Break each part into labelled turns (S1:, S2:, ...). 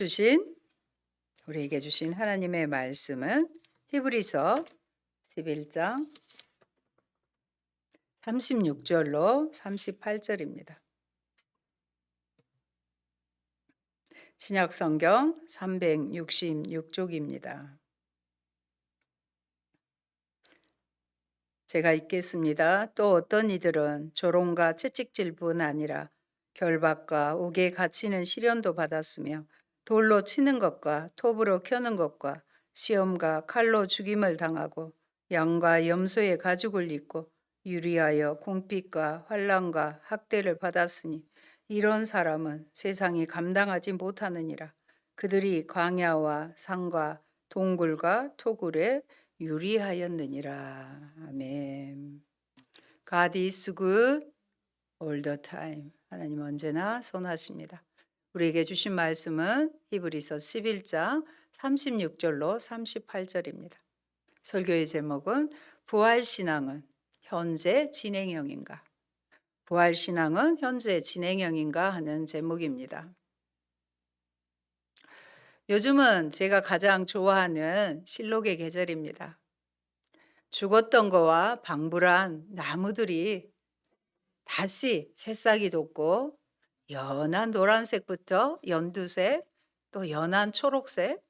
S1: 주신 우리에게 주신 하나님의 말씀은 히브리서 11장 36절로 38절입니다. 신약 성경 366쪽입니다. 제가 읽겠습니다. 또 어떤 이들은 조롱과 채찍질뿐 아니라 결박과 옥에 갇히는 시련도 받았으며 돌로 치는 것과 톱으로 켜는 것과 시험과 칼로 죽임을 당하고 양과 염소의 가죽을 입고 유리하여 공핍과 환난과 학대를 받았으니 이런 사람은 세상이 감당하지 못하느니라. 그들이 광야와 산과 동굴과 토굴에 유리하였느니라. 아멘. God is good all the time. 하나님 언제나 선하십니다. 우리에게 주신 말씀은 히브리서 11장 36절로 38절입니다. 설교의 제목은 부활신앙은 현재 진행형인가? 부활신앙은 현재 진행형인가 하는 제목입니다. 요즘은 제가 가장 좋아하는 실록의 계절입니다. 죽었던 거와 방불한 나무들이 다시 새싹이 돋고 연한 노란색부터 연두색 또 연한 초록색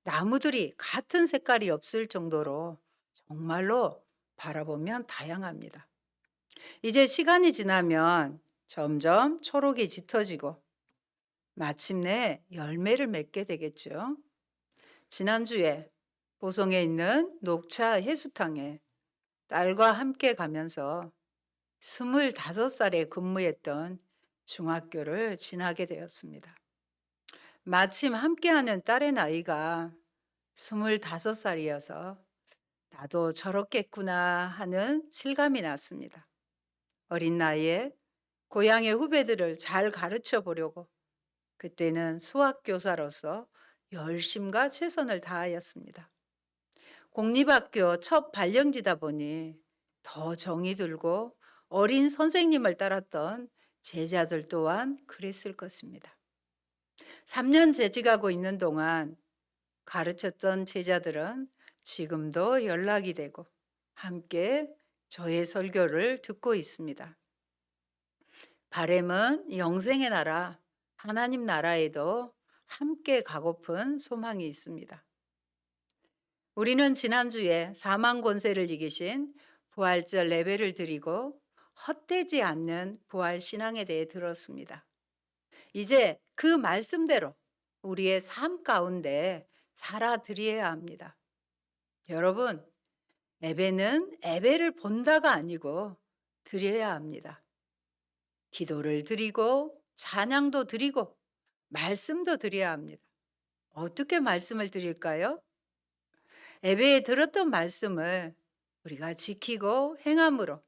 S1: 나무들이 같은 색깔이 없을 정도로 정말로 바라보면 다양합니다. 이제 시간이 지나면 점점 초록이 짙어지고 마침내 열매를 맺게 되겠죠. 지난주에 보성에 있는 녹차 해수탕에 딸과 함께 가면서 25살에 근무했던 중학교를 지나게 되었습니다. 마침 함께하는 딸의 나이가 25살이어서 나도 저렇겠구나 하는 실감이 났습니다. 어린 나이에 고향의 후배들을 잘 가르쳐 보려고 그때는 수학교사로서 열심과 최선을 다하였습니다. 공립학교 첫 발령지다 보니 더 정이 들고 어린 선생님을 따랐던 제자들 또한 그랬을 것입니다. 3년 재직하고 있는 동안 가르쳤던 제자들은 지금도 연락이 되고 함께 저의 설교를 듣고 있습니다. 바람은 영생의 나라, 하나님 나라에도 함께 가고픈 소망이 있습니다. 우리는 지난주에 사망 권세를 이기신 부활절 예배를 드리고 헛되지 않는 부활 신앙에 대해 들었습니다. 이제 그 말씀대로 우리의 삶 가운데 살아드려야 합니다. 여러분, 예배는 예배를 본다가 아니고 드려야 합니다. 기도를 드리고 찬양도 드리고 말씀도 드려야 합니다. 어떻게 말씀을 드릴까요? 예배에 들었던 말씀을 우리가 지키고 행함으로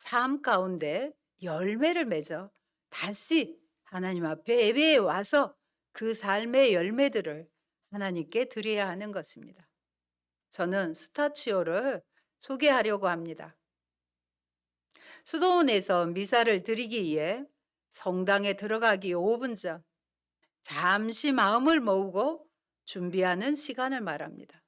S1: 삶 가운데 열매를 맺어 다시 하나님 앞에 예배에 와서 그 삶의 열매들을 하나님께 드려야 하는 것입니다. 저는 스타치오를 소개하려고 합니다. 수도원에서 미사를 드리기 위해 성당에 들어가기 5분 전 잠시 마음을 모으고 준비하는 시간을 말합니다.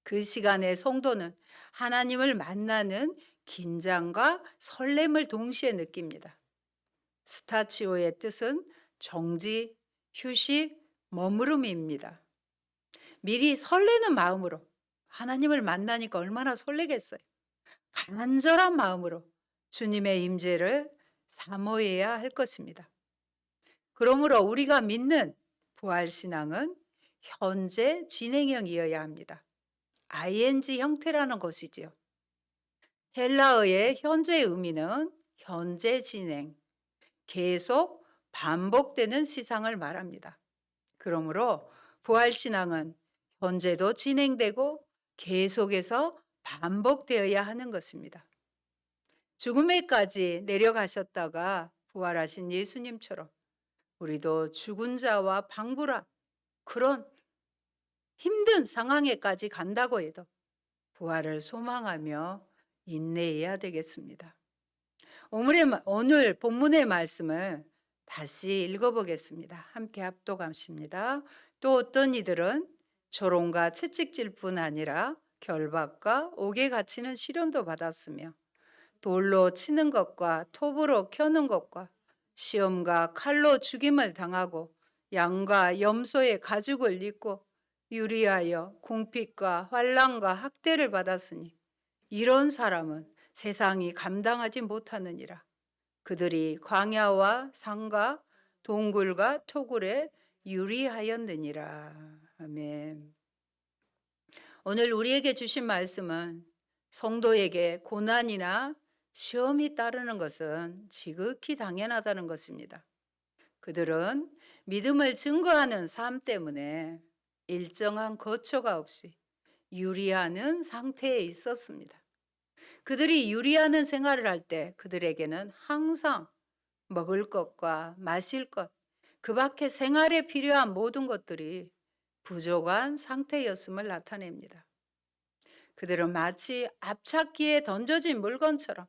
S1: 그 시간에 성도는 하나님을 만나는 긴장과 설렘을 동시에 느낍니다. 스타치오의 뜻은 정지, 휴식, 머무름입니다. 미리 설레는 마음으로 하나님을 만나니까 얼마나 설레겠어요. 간절한 마음으로 주님의 임재를 사모해야 할 것입니다. 그러므로 우리가 믿는 부활신앙은 현재 진행형이어야 합니다. ing 형태라는 것이지요. 헬라어의 현재의 의미는 현재 진행, 계속 반복되는 시상을 말합니다. 그러므로 부활신앙은 현재도 진행되고 계속해서 반복되어야 하는 것입니다. 죽음에까지 내려가셨다가 부활하신 예수님처럼 우리도 죽은 자와 방불한 그런 힘든 상황에까지 간다고 해도 부활을 소망하며 인내해야 되겠습니다. 오늘 본문의 말씀을 다시 읽어보겠습니다. 함께 합독하십니다. 또 어떤 이들은 조롱과 채찍질뿐 아니라 결박과 옥에 갇히는 시련도 받았으며 돌로 치는 것과 톱으로 켜는 것과 시험과 칼로 죽임을 당하고 양과 염소의 가죽을 입고 유리하여 궁핍과 환난과 학대를 받았으니 이런 사람은 세상이 감당하지 못하느니라. 그들이 광야와 산과 동굴과 토굴에 유리하였느니라. 아멘. 오늘 우리에게 주신 말씀은 성도에게 고난이나 시험이 따르는 것은 지극히 당연하다는 것입니다. 그들은 믿음을 증거하는 삶 때문에 일정한 거처가 없이 유리하는 상태에 있었습니다. 그들이 유리하는 생활을 할 때 그들에게는 항상 먹을 것과 마실 것, 그 밖에 생활에 필요한 모든 것들이 부족한 상태였음을 나타냅니다. 그들은 마치 앞찾기에 던져진 물건처럼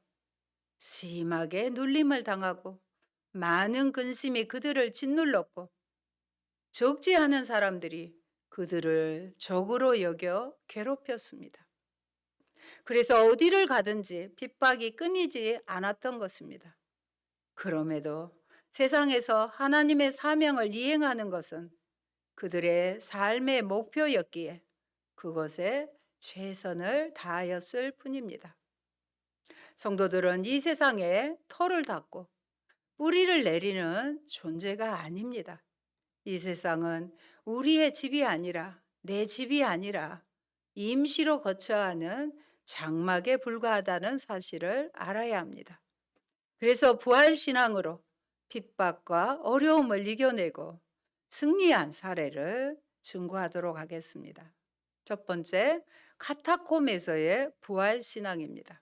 S1: 심하게 눌림을 당하고 많은 근심이 그들을 짓눌렀고 적지 않은 사람들이 그들을 적으로 여겨 괴롭혔습니다. 그래서 어디를 가든지 핍박이 끊이지 않았던 것입니다. 그럼에도 세상에서 하나님의 사명을 이행하는 것은 그들의 삶의 목표였기에 그것에 최선을 다하였을 뿐입니다. 성도들은 이 세상에 터를 닫고 뿌리를 내리는 존재가 아닙니다. 이 세상은 우리의 집이 아니라 내 집이 아니라 임시로 거처하는 장막에 불과하다는 사실을 알아야 합니다. 그래서 부활신앙으로 핍박과 어려움을 이겨내고 승리한 사례를 증거하도록 하겠습니다. 첫 번째, 카타콤에서의 부활신앙입니다.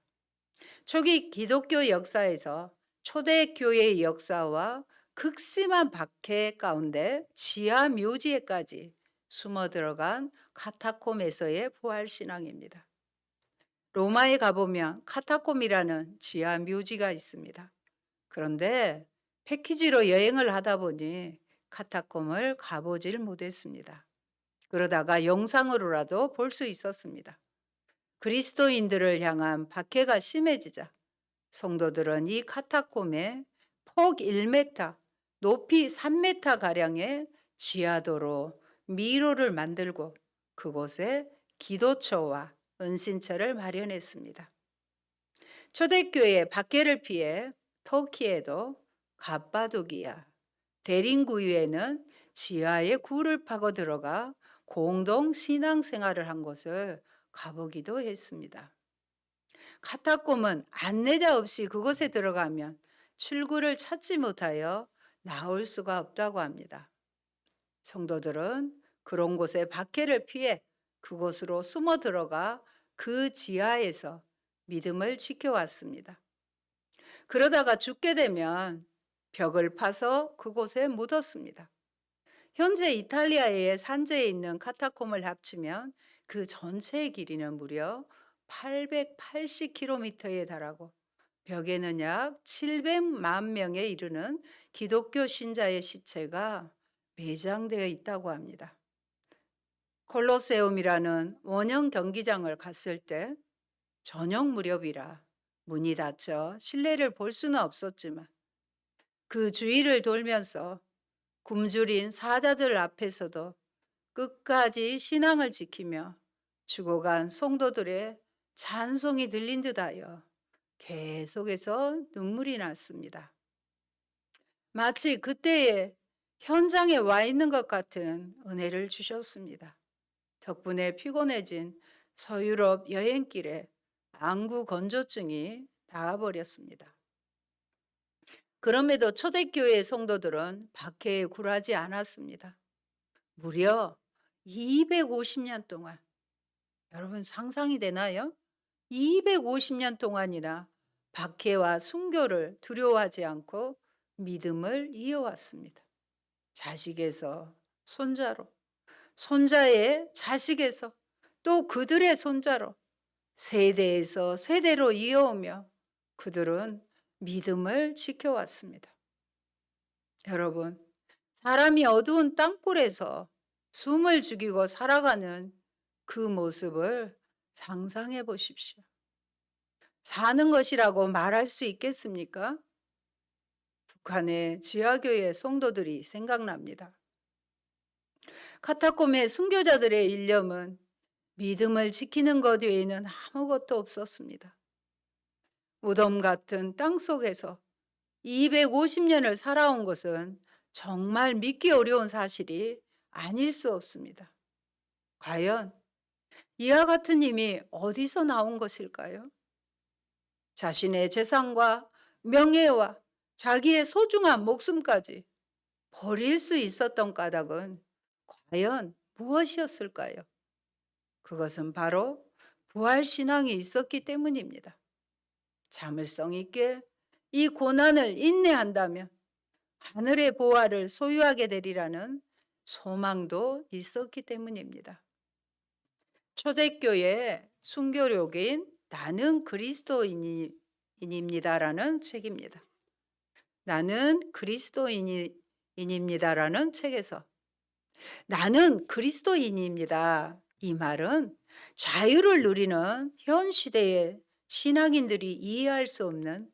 S1: 초기 기독교 역사에서 초대교회의 역사와 극심한 박해 가운데 지하 묘지에까지 숨어 들어간 카타콤에서의 부활신앙입니다. 로마에 가보면 카타콤이라는 지하 묘지가 있습니다. 그런데 패키지로 여행을 하다 보니 카타콤을 가보질 못했습니다. 그러다가 영상으로라도 볼 수 있었습니다. 그리스도인들을 향한 박해가 심해지자 성도들은 이 카타콤에 폭 1m, 높이 3m 가량의 지하도로 미로를 만들고 그곳에 기도처와 은신처를 마련했습니다. 초대교회 박해를 피해 터키에도 갑바도기아, 데린구이에는 지하에 굴을 파고 들어가 공동 신앙생활을 한 곳을 가보기도 했습니다. 카타콤은 안내자 없이 그곳에 들어가면 출구를 찾지 못하여 나올 수가 없다고 합니다. 성도들은 그런 곳에 박해를 피해 그곳으로 숨어 들어가 그 지하에서 믿음을 지켜왔습니다. 그러다가 죽게 되면 벽을 파서 그곳에 묻었습니다. 현재 이탈리아의 산재에 있는 카타콤을 합치면 그 전체의 길이는 무려 880km에 달하고 벽에는 약 700만 명에 이르는 기독교 신자의 시체가 매장되어 있다고 합니다. 콜로세움이라는 원형 경기장을 갔을 때 저녁 무렵이라 문이 닫혀 실내를 볼 수는 없었지만 그 주위를 돌면서 굶주린 사자들 앞에서도 끝까지 신앙을 지키며 죽어간 성도들의 찬송이 들린 듯하여 계속해서 눈물이 났습니다. 마치 그때에 현장에 와 있는 것 같은 은혜를 주셨습니다. 덕분에 피곤해진 서유럽 여행길에 안구 건조증이 닿아버렸습니다. 그럼에도 초대교회 성도들은 박해에 굴하지 않았습니다. 무려 250년 동안, 여러분 상상이 되나요? 250년 동안이나 박해와 순교를 두려워하지 않고 믿음을 이어왔습니다. 자식에서 손자로, 손자의 자식에서 또 그들의 손자로 세대에서 세대로 이어오며 그들은 믿음을 지켜왔습니다. 여러분, 사람이 어두운 땅굴에서 숨을 죽이고 살아가는 그 모습을 상상해 보십시오. 사는 것이라고 말할 수 있겠습니까? 북한의 지하교회 성도들이 생각납니다. 카타콤의 순교자들의 일념은 믿음을 지키는 것 외에는 아무것도 없었습니다. 무덤 같은 땅 속에서 250년을 살아온 것은 정말 믿기 어려운 사실이 아닐 수 없습니다. 과연 이와 같은 힘이 어디서 나온 것일까요? 자신의 재산과 명예와 자기의 소중한 목숨까지 버릴 수 있었던 까닭은 과연 무엇이었을까요? 그것은 바로 부활신앙이 있었기 때문입니다. 자물성 있게 이 고난을 인내한다면 하늘의 보화를 소유하게 되리라는 소망도 있었기 때문입니다. 초대교회 순교록인 나는 그리스도인입니다라는 책입니다. 나는 그리스도인입니다라는 책에서 나는 그리스도인입니다. 이 말은 자유를 누리는 현 시대의 신앙인들이 이해할 수 없는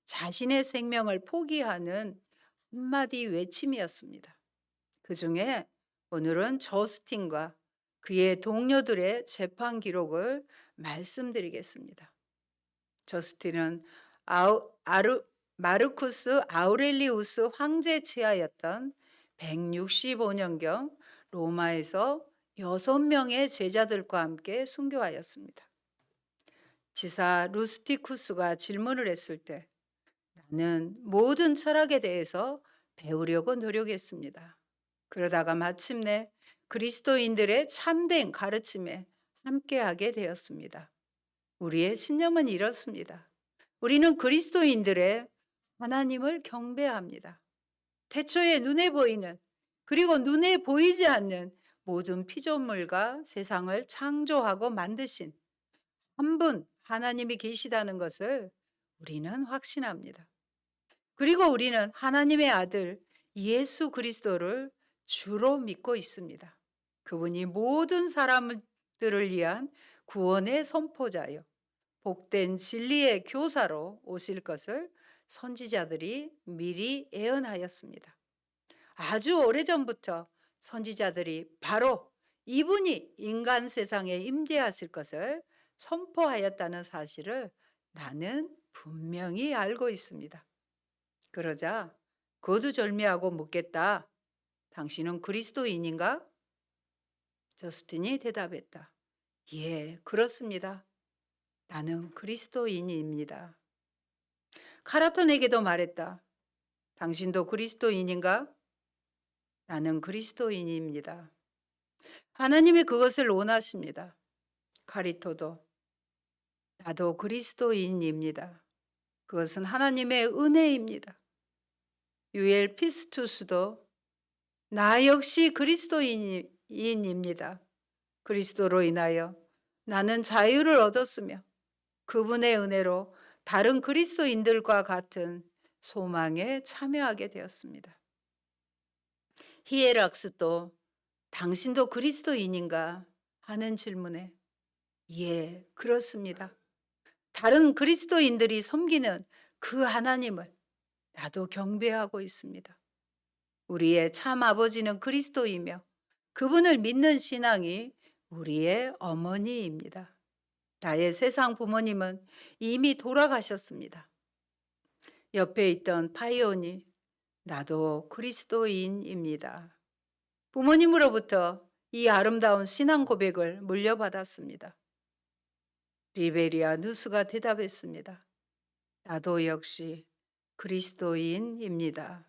S1: 자신의 생명을 포기하는 한마디 외침이었습니다. 그 중에 오늘은 저스틴과 그의 동료들의 재판 기록을 말씀드리겠습니다. 저스틴은 마르쿠스 아우렐리우스 황제 치하였던 165년경 로마에서 6명의 제자들과 함께 순교하였습니다. 지사 루스티쿠스가 질문을 했을 때 나는 모든 철학에 대해서 배우려고 노력했습니다. 그러다가 마침내 그리스도인들의 참된 가르침에 함께하게 되었습니다. 우리의 신념은 이렇습니다. 우리는 그리스도인들의 하나님을 경배합니다. 태초에 눈에 보이는 그리고 눈에 보이지 않는 모든 피조물과 세상을 창조하고 만드신 한 분 하나님이 계시다는 것을 우리는 확신합니다. 그리고 우리는 하나님의 아들 예수 그리스도를 주로 믿고 있습니다. 그분이 모든 사람들을 위한 구원의 선포자요. 복된 진리의 교사로 오실 것을 선지자들이 미리 예언하였습니다. 아주 오래전부터 선지자들이 바로 이분이 인간 세상에 임재하실 것을 선포하였다는 사실을 나는 분명히 알고 있습니다. 그러자 거두절미하고 묻겠다. 당신은 그리스도인인가? 저스틴이 대답했다. 예, 그렇습니다. 나는 그리스도인입니다. 카라톤에게도 말했다. 당신도 그리스도인인가? 나는 그리스도인입니다. 하나님이 그것을 원하십니다. 카리토도 나도 그리스도인입니다. 그것은 하나님의 은혜입니다. 유엘 피스투스도 나 역시 그리스도인입니다. 그리스도로 인하여 나는 자유를 얻었으며 그분의 은혜로 다른 그리스도인들과 같은 소망에 참여하게 되었습니다. 히에락스도 당신도 그리스도인인가 하는 질문에 예, 그렇습니다. 다른 그리스도인들이 섬기는 그 하나님을 나도 경배하고 있습니다. 우리의 참 아버지는 그리스도이며 그분을 믿는 신앙이 우리의 어머니입니다. 나의 세상 부모님은 이미 돌아가셨습니다. 옆에 있던 파이온이 나도 그리스도인입니다. 부모님으로부터 이 아름다운 신앙 고백을 물려받았습니다. 리베리아 누스가 대답했습니다. 나도 역시 그리스도인입니다.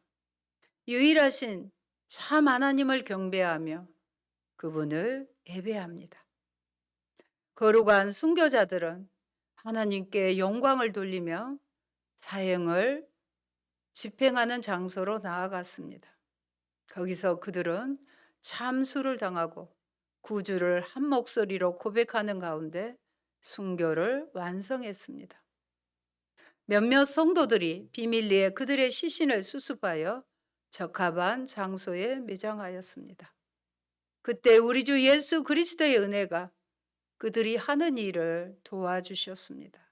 S1: 유일하신 참 하나님을 경배하며 그분을 예배합니다. 거룩한 순교자들은 하나님께 영광을 돌리며 사형을 집행하는 장소로 나아갔습니다. 거기서 그들은 참수를 당하고 구주를 한 목소리로 고백하는 가운데 순교를 완성했습니다. 몇몇 성도들이 비밀리에 그들의 시신을 수습하여 적합한 장소에 매장하였습니다. 그때 우리 주 예수 그리스도의 은혜가 그들이 하는 일을 도와주셨습니다.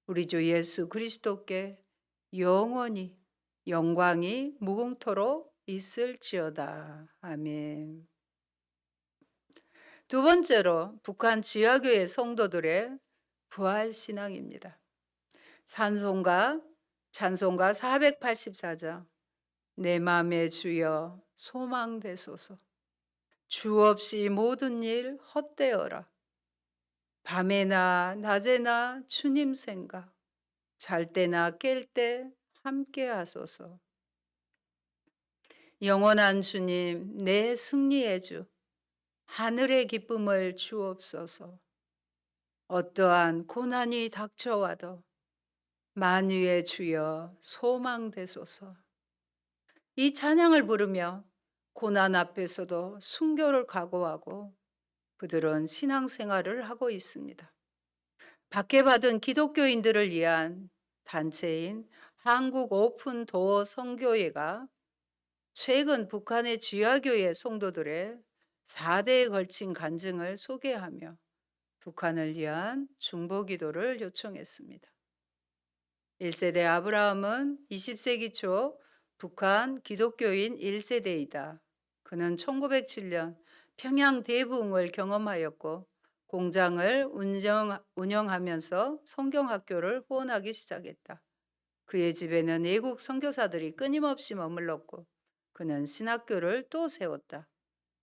S1: 우리 주 예수 그리스도께 영원히 영광이 무궁토록 있을지어다. 아멘. 두 번째로 북한 지하교회 성도들의 부활 신앙입니다. 찬송가 484장 내 맘에 주여 소망되소서. 주 없이 모든 일 헛되어라. 밤에나 낮에나 주님 생각, 잘 때나 깰 때 함께 하소서. 영원한 주님, 내 승리의 주, 하늘의 기쁨을 주옵소서. 어떠한 고난이 닥쳐와도 만유의 주여 소망되소서. 이 찬양을 부르며 고난 앞에서도 순교를 각오하고 그들은 신앙생활을 하고 있습니다. 박해받은 기독교인들을 위한 단체인 한국 오픈 도어 선교회가 최근 북한의 지하교회 성도들의 4대에 걸친 간증을 소개하며 북한을 위한 중보기도를 요청했습니다. 1세대 아브라함은 20세기 초 북한 기독교인 1세대이다. 그는 1907년 평양 대부흥을 경험하였고 공장을 운영하면서 성경학교를 후원하기 시작했다. 그의 집에는 외국 선교사들이 끊임없이 머물렀고 그는 신학교를 또 세웠다.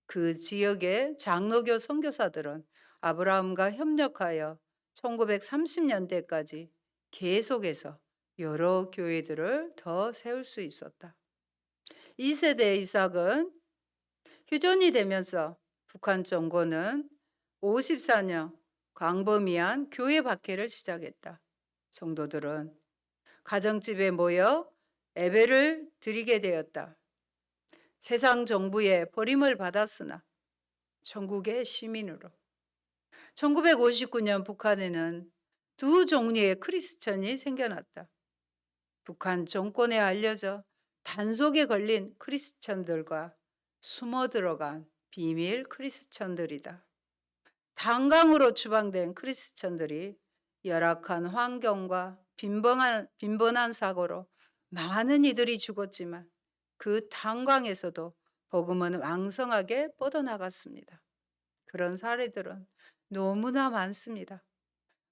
S1: 그 지역의 장로교 선교사들은 아브라함과 협력하여 1930년대까지 계속해서 여러 교회들을 더 세울 수 있었다. 2세대 이삭은 휴전이 되면서 북한 정권은 54년 광범위한 교회 박해를 시작했다. 성도들은 가정집에 모여 예배를 드리게 되었다. 세상 정부의 버림을 받았으나 전국의 시민으로 1959년 북한에는 두 종류의 크리스천이 생겨났다. 북한 정권에 알려져 단속에 걸린 크리스천들과 숨어 들어간 비밀 크리스천들이다. 단강으로 추방된 크리스천들이 열악한 환경과 빈번한 사고로 많은 이들이 죽었지만 그 탄광에서도 복음은 왕성하게 뻗어나갔습니다. 그런 사례들은 너무나 많습니다.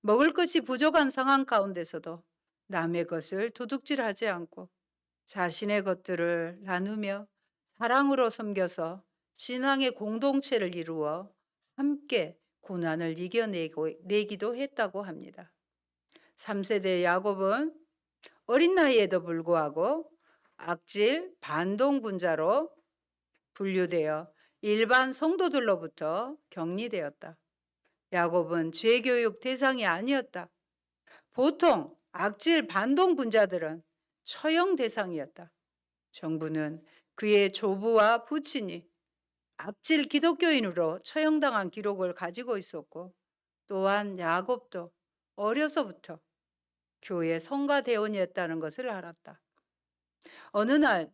S1: 먹을 것이 부족한 상황 가운데서도 남의 것을 도둑질하지 않고 자신의 것들을 나누며 사랑으로 섬겨서 신앙의 공동체를 이루어 함께 고난을 이겨내기도 했다고 합니다. 3세대 야곱은 어린 나이에도 불구하고 악질 반동분자로 분류되어 일반 성도들로부터 격리되었다. 야곱은 죄교육 대상이 아니었다. 보통 악질 반동분자들은 처형 대상이었다. 정부는 그의 조부와 부친이 악질 기독교인으로 처형당한 기록을 가지고 있었고 또한 야곱도 어려서부터 교회 성가대원이었다는 것을 알았다. 어느 날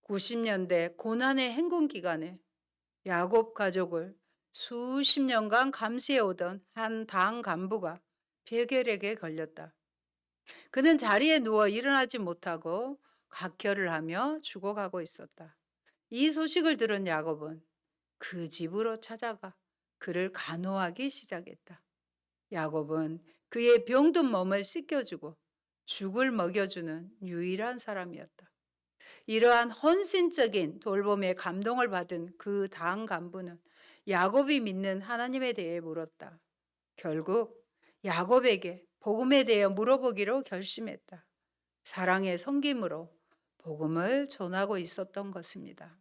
S1: 90년대 고난의 행군 기간에 야곱 가족을 수십 년간 감시해오던 한 당 간부가 폐결핵에 걸렸다. 그는 자리에 누워 일어나지 못하고 각혈을 하며 죽어가고 있었다. 이 소식을 들은 야곱은 그 집으로 찾아가 그를 간호하기 시작했다. 야곱은 그의 병든 몸을 씻겨주고 죽을 먹여주는 유일한 사람이었다. 이러한 헌신적인 돌봄에 감동을 받은 그 당 간부는 야곱이 믿는 하나님에 대해 물었다. 결국 야곱에게 복음에 대해 물어보기로 결심했다. 사랑의 섬김으로 복음을 전하고 있었던 것입니다.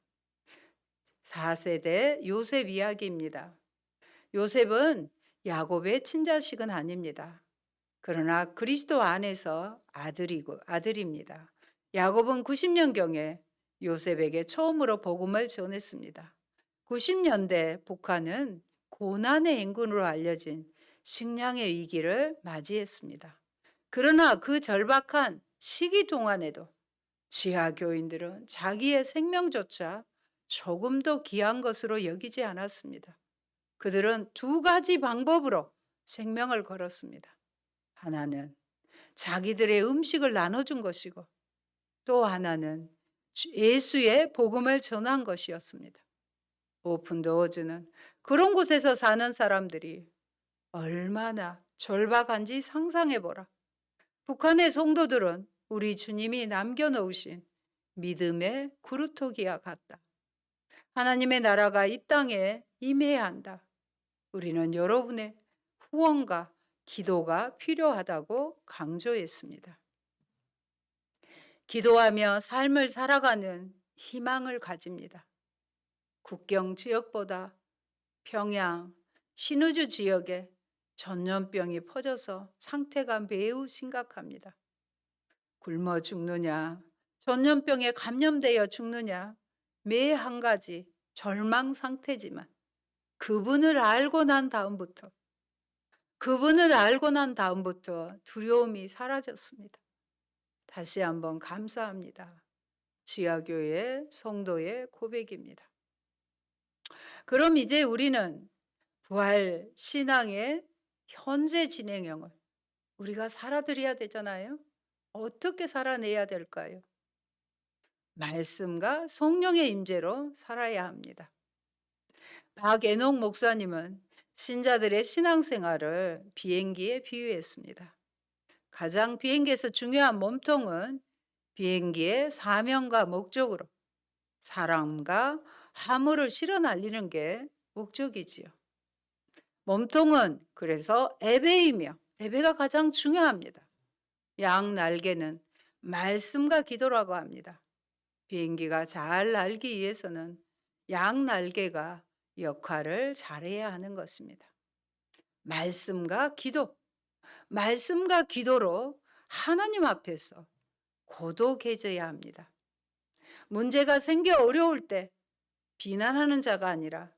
S1: 4세대 요셉 이야기입니다. 요셉은 야곱의 친자식은 아닙니다. 그러나 그리스도 안에서 아들입니다. 야곱은 90년경에 요셉에게 처음으로 복음을 전했습니다. 90년대 북한은 고난의 행군으로 알려진 식량의 위기를 맞이했습니다. 그러나 그 절박한 시기 동안에도 지하교인들은 자기의 생명조차 조금도 귀한 것으로 여기지 않았습니다. 그들은 두 가지 방법으로 생명을 걸었습니다. 하나는 자기들의 음식을 나눠준 것이고 또 하나는 예수의 복음을 전한 것이었습니다. 오픈도어즈는 그런 곳에서 사는 사람들이 얼마나 절박한지 상상해 보라. 북한의 성도들은 우리 주님이 남겨놓으신 믿음의 구루토기와 같다. 하나님의 나라가 이 땅에 임해야 한다. 우리는 여러분의 후원과 기도가 필요하다고 강조했습니다. 기도하며 삶을 살아가는 희망을 가집니다. 국경 지역보다 평양, 신의주 지역에 전염병이 퍼져서 상태가 매우 심각합니다. 굶어 죽느냐, 전염병에 감염되어 죽느냐, 매 한 가지 절망 상태지만 그분을 알고 난 다음부터 두려움이 사라졌습니다. 다시 한번 감사합니다. 지하교회 성도의 고백입니다. 그럼 이제 우리는 부활 신앙의 현재 진행형을 우리가 살아드려야 되잖아요. 어떻게 살아내야 될까요? 말씀과 성령의 임재로 살아야 합니다. 박애녹 목사님은 신자들의 신앙생활을 비행기에 비유했습니다. 가장 비행기에서 중요한 몸통은 비행기의 사명과 목적으로 사람과 화물을 실어 날리는 게 목적이지요. 몸통은 그래서 에베이며 에베가 가장 중요합니다. 양 날개는 말씀과 기도라고 합니다. 비행기가 잘 날기 위해서는 양 날개가 역할을 잘해야 하는 것입니다. 말씀과 기도로 하나님 앞에서 고독해져야 합니다. 문제가 생겨 어려울 때 비난하는 자가 아니라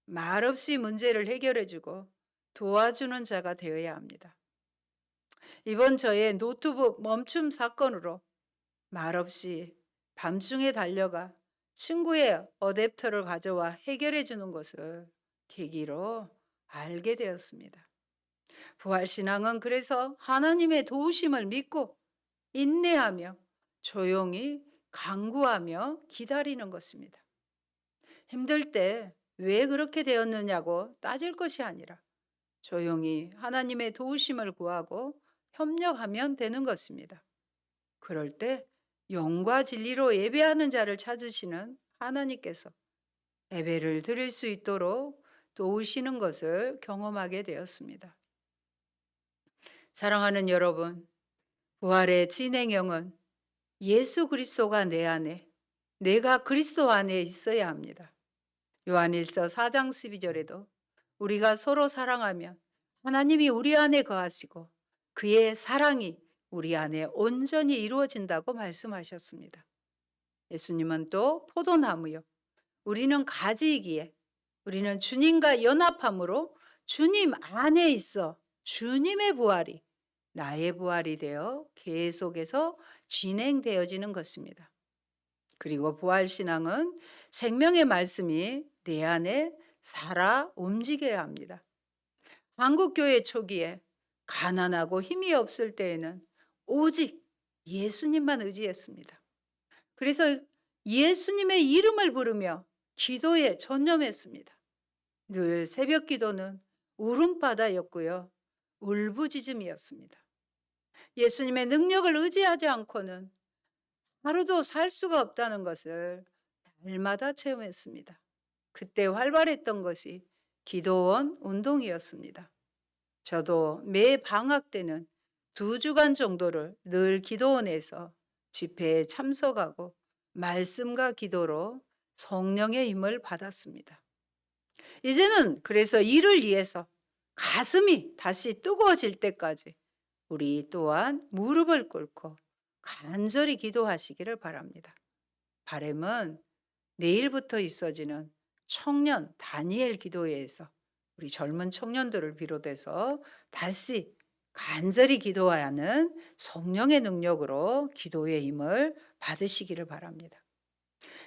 S1: 말없이 문제를 해결해주고 도와주는 자가 되어야 합니다. 이번 저의 노트북 멈춤 사건으로 말없이 밤중에 달려가 친구의 어댑터를 가져와 해결해 주는 것을 계기로 알게 되었습니다. 부활신앙은 그래서 하나님의 도우심을 믿고 인내하며 조용히 간구하며 기다리는 것입니다. 힘들 때 왜 그렇게 되었느냐고 따질 것이 아니라 조용히 하나님의 도우심을 구하고 협력하면 되는 것입니다. 그럴 때 영과 진리로 예배하는 자를 찾으시는 하나님께서 예배를 드릴 수 있도록 도우시는 것을 경험하게 되었습니다. 사랑하는 여러분, 부활의 진행형은 예수 그리스도가 내 안에, 내가 그리스도 안에 있어야 합니다. 요한일서 4장 12절에도 우리가 서로 사랑하면 하나님이 우리 안에 거하시고 그의 사랑이 우리 안에 온전히 이루어진다고 말씀하셨습니다. 예수님은 또 포도나무요. 우리는 가지이기에 우리는 주님과 연합함으로 주님 안에 있어 주님의 부활이 나의 부활이 되어 계속해서 진행되어지는 것입니다. 그리고 부활신앙은 생명의 말씀이 내 안에 살아 움직여야 합니다. 한국교회 초기에 가난하고 힘이 없을 때에는 오직 예수님만 의지했습니다. 그래서 예수님의 이름을 부르며 기도에 전념했습니다. 늘 새벽 기도는 울음바다였고요. 울부짖음이었습니다. 예수님의 능력을 의지하지 않고는 하루도 살 수가 없다는 것을 날마다 체험했습니다. 그때 활발했던 것이 기도원 운동이었습니다. 저도 매 방학 때는 2주간 정도를 늘 기도원에서 집회에 참석하고 말씀과 기도로 성령의 힘을 받았습니다. 이제는 그래서 이를 위해서 가슴이 다시 뜨거워질 때까지 우리 또한 무릎을 꿇고 간절히 기도하시기를 바랍니다. 바람은 내일부터 있어지는 청년 다니엘 기도회에서 우리 젊은 청년들을 비롯해서 다시 간절히 기도해야 하는 성령의 능력으로 기도의 힘을 받으시기를 바랍니다.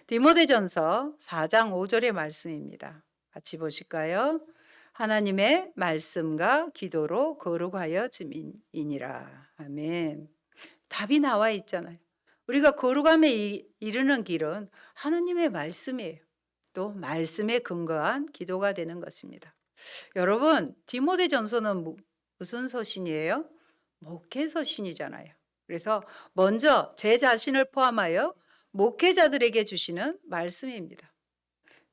S1: 디모데전서 4장 5절의 말씀입니다. 같이 보실까요? 하나님의 말씀과 기도로 거룩하여 짐이니라. 아멘. 답이 나와 있잖아요. 우리가 거룩함에 이르는 길은 하나님의 말씀이에요. 또 말씀에 근거한 기도가 되는 것입니다. 여러분, 디모데전서는 무슨 서신이에요? 목회 서신이잖아요. 그래서 먼저 제 자신을 포함하여 목회자들에게 주시는 말씀입니다.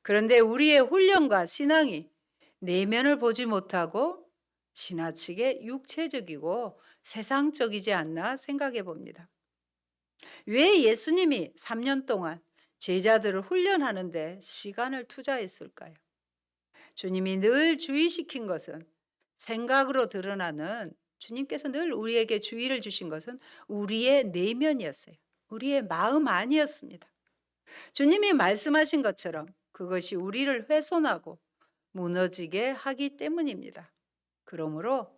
S1: 그런데 우리의 훈련과 신앙이 내면을 보지 못하고 지나치게 육체적이고 세상적이지 않나 생각해 봅니다. 왜 예수님이 3년 동안 제자들을 훈련하는데 시간을 투자했을까요? 주님이 늘 주의시킨 것은 생각으로 드러나는 주님께서 늘 우리에게 주의를 주신 것은 우리의 내면이었어요. 우리의 마음 아니었습니다. 주님이 말씀하신 것처럼 그것이 우리를 훼손하고 무너지게 하기 때문입니다. 그러므로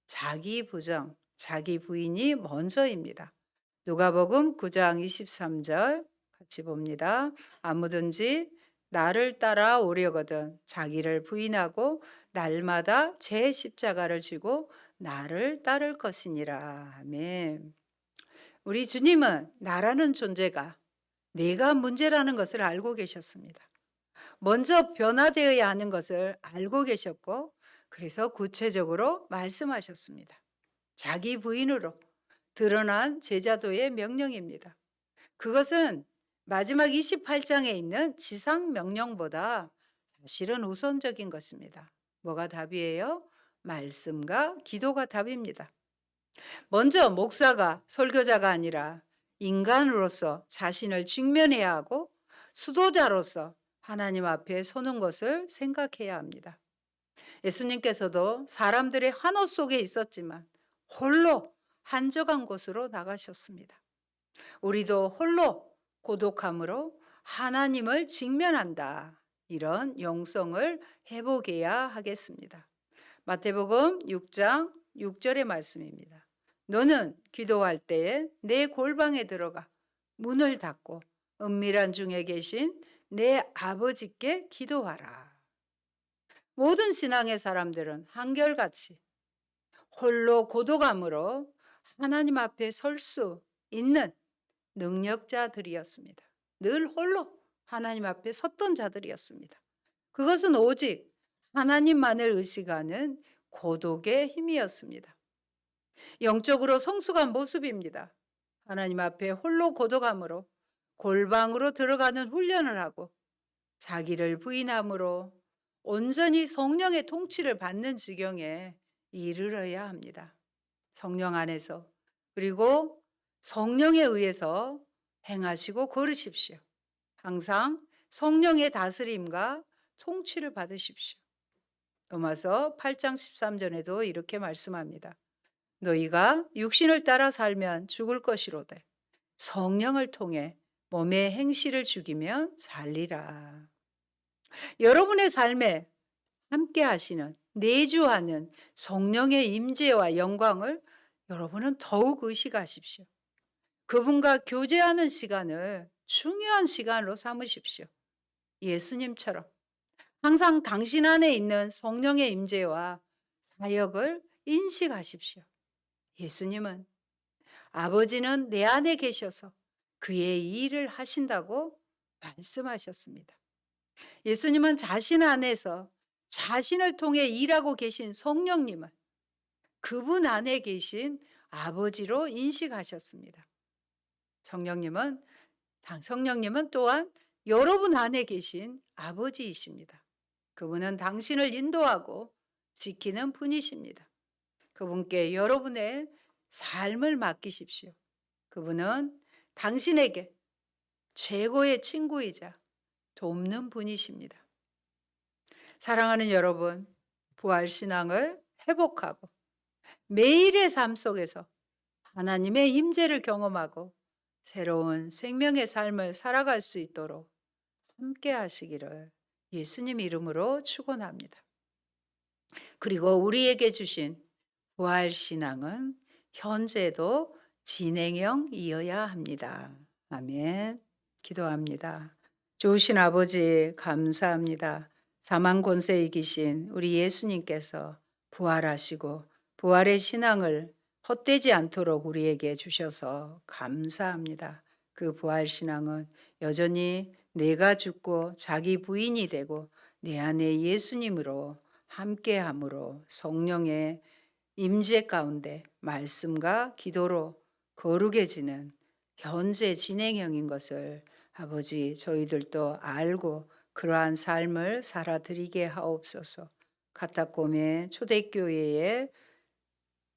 S1: 자기 부정, 자기 부인이 먼저입니다. 누가복음 9장 23절 같이 봅니다. 아무든지 나를 따라 오려거든 자기를 부인하고 날마다 제 십자가를 지고 나를 따를 것이니라. 아멘. 우리 주님은 나라는 존재가 내가 문제라는 것을 알고 계셨습니다. 먼저 변화되어야 하는 것을 알고 계셨고 그래서 구체적으로 말씀하셨습니다. 자기 부인으로 드러난 제자도의 명령입니다. 그것은 마지막 28장에 있는 지상 명령보다 사실은 우선적인 것입니다. 뭐가 답이에요? 말씀과 기도가 답입니다. 먼저 목사가 설교자가 아니라 인간으로서 자신을 직면해야 하고 수도자로서 하나님 앞에 서는 것을 생각해야 합니다. 예수님께서도 사람들의 환호 속에 있었지만 홀로 한적한 곳으로 나가셨습니다. 우리도 홀로 고독함으로 하나님을 직면한다. 이런 영성을 회복해야 하겠습니다. 마태복음 6장 6절의 말씀입니다. 너는 기도할 때에 내 골방에 들어가 문을 닫고 은밀한 중에 계신 내 아버지께 기도하라. 모든 신앙의 사람들은 한결같이 홀로 고독함으로 하나님 앞에 설 수 있는 능력자들이었습니다. 늘 홀로 하나님 앞에 섰던 자들이었습니다. 그것은 오직 하나님만을 의식하는 고독의 힘이었습니다. 영적으로 성숙한 모습입니다. 하나님 앞에 홀로 고독함으로 골방으로 들어가는 훈련을 하고 자기를 부인함으로 온전히 성령의 통치를 받는 지경에 이르러야 합니다. 성령 안에서 그리고 성령에 의해서 행하시고 걸으십시오. 항상 성령의 다스림과 통치를 받으십시오. 로마서 8장 13절에도 이렇게 말씀합니다. 너희가 육신을 따라 살면 죽을 것이로되 성령을 통해 몸의 행실을 죽이면 살리라. 여러분의 삶에 함께 하시는 내주하는 성령의 임재와 영광을 여러분은 더욱 의식하십시오. 그분과 교제하는 시간을 중요한 시간으로 삼으십시오. 예수님처럼 항상 당신 안에 있는 성령의 임재와 사역을 인식하십시오. 예수님은 아버지는 내 안에 계셔서 그의 일을 하신다고 말씀하셨습니다. 예수님은 자신 안에서 자신을 통해 일하고 계신 성령님을 그분 안에 계신 아버지로 인식하셨습니다. 성령님은 또한 여러분 안에 계신 아버지이십니다. 그분은 당신을 인도하고 지키는 분이십니다. 그분께 여러분의 삶을 맡기십시오. 그분은 당신에게 최고의 친구이자 돕는 분이십니다. 사랑하는 여러분, 부활신앙을 회복하고 매일의 삶 속에서 하나님의 임재를 경험하고 새로운 생명의 삶을 살아갈 수 있도록 함께 하시기를 예수님 이름으로 축원합니다. 그리고 우리에게 주신 부활신앙은 현재도 진행형이어야 합니다. 아멘. 기도합니다. 좋으신 아버지 감사합니다. 사망 권세 이기신 우리 예수님께서 부활하시고 부활의 신앙을 헛되지 않도록 우리에게 주셔서 감사합니다. 그 부활 신앙은 여전히 내가 죽고 자기 부인이 되고 내 안에 예수님으로 함께함으로 성령의 임재 가운데 말씀과 기도로 거룩해지는 현재 진행형인 것을 아버지 저희들도 알고 그러한 삶을 살아드리게 하옵소서. 카타콤의 초대교회의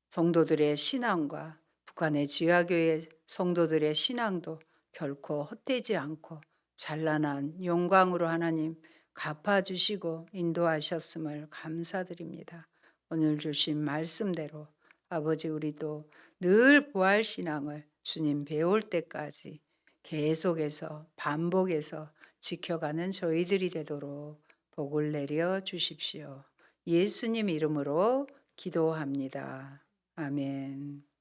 S1: 성도들의 신앙과 북한의 지하교회 성도들의 신앙도 결코 헛되지 않고 찬란한 영광으로 하나님 갚아주시고 인도하셨음을 감사드립니다. 오늘 주신 말씀대로 아버지 우리도 늘 부활신앙을 주님 배울 때까지 계속해서 반복해서 지켜가는 저희들이 되도록 복을 내려 주십시오. 예수님 이름으로 기도합니다. 아멘.